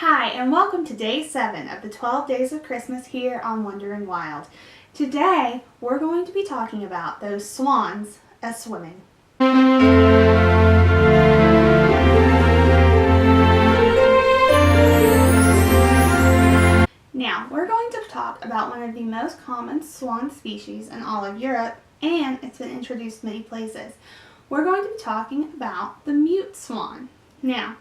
Hi, and welcome to day 7 of the 12 days of Christmas here on Wonder & Wild. Today, we're going to be talking about those swans swimming. Now, we're going to talk about one of the most common swan species in all of Europe, and it's been introduced many places. We're going to be talking about the mute swan. Now,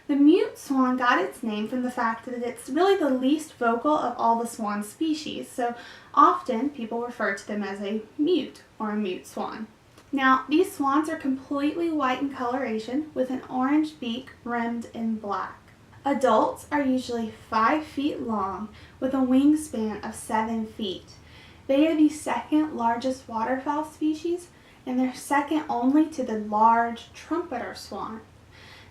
the mute swan got its name from the fact that it's really the least vocal of all the swan species, so often people refer to them as a mute or a mute swan. Now, these swans are completely white in coloration with an orange beak rimmed in black. Adults are usually 5 feet long with a wingspan of 7 feet. They are the second largest waterfowl species, and they're second only to the large trumpeter swan.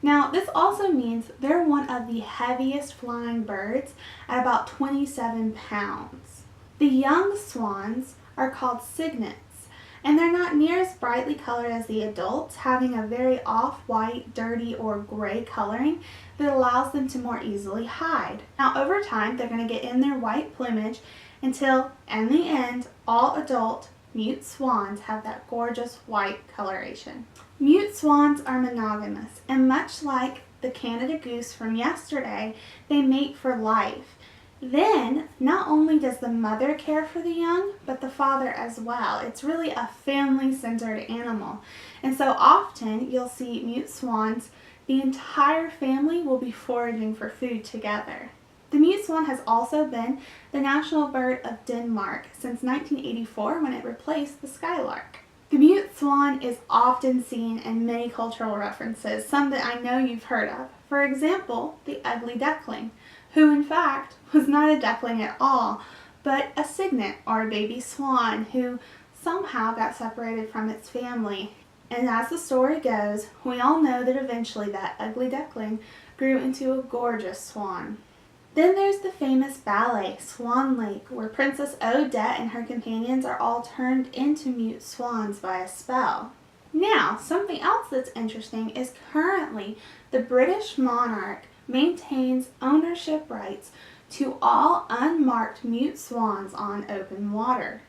Now, this also means they're one of the heaviest flying birds at about 27 pounds. The young swans are called cygnets, and they're not near as brightly colored as the adults, having a very off-white, dirty, or gray coloring that allows them to more easily hide. Now, over time, they're going to get in their white plumage until, in the end, all adult mute swans have that gorgeous white coloration. Mute swans are monogamous, and much like the Canada goose from yesterday, they mate for life. Then, not only does the mother care for the young, but the father as well. It's really a family-centered animal. And so often, you'll see mute swans, the entire family will be foraging for food together. The mute swan has also been the national bird of Denmark since 1984 when it replaced the skylark. The mute swan is often seen in many cultural references, some that I know you've heard of. For example, the ugly duckling, who in fact was not a duckling at all, but a cygnet or a baby swan who somehow got separated from its family. And as the story goes, we all know that eventually that ugly duckling grew into a gorgeous swan. Then there's the famous ballet, Swan Lake, where Princess Odette and her companions are all turned into mute swans by a spell. Now, something else that's interesting is currently the British monarch maintains ownership rights to all unmarked mute swans on open water.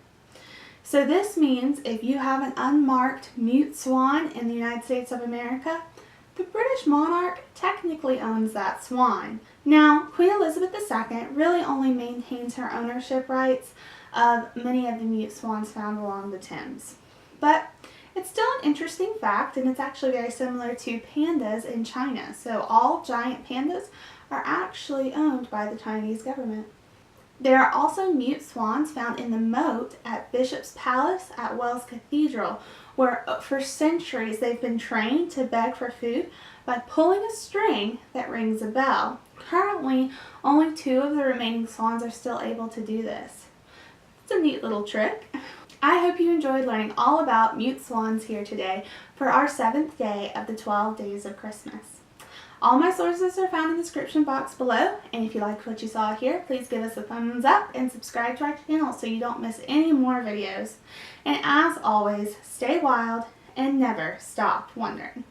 So this means if you have an unmarked mute swan in the United States of America, the British monarch technically owns that swan. Now, Queen Elizabeth II really only maintains her ownership rights of many of the mute swans found along the Thames. But it's still an interesting fact, and it's actually very similar to pandas in China. So all giant pandas are actually owned by the Chinese government. There are also mute swans found in the moat at Bishop's Palace at Wells Cathedral, where for centuries they've been trained to beg for food by pulling a string that rings a bell. Currently, only 2 of the remaining swans are still able to do this. It's a neat little trick. I hope you enjoyed learning all about mute swans here today for our 7th day of the 12 days of Christmas. All my sources are found in the description box below, and if you liked what you saw here, please give us a thumbs up and subscribe to our channel so you don't miss any more videos. And as always, stay wild and never stop wondering.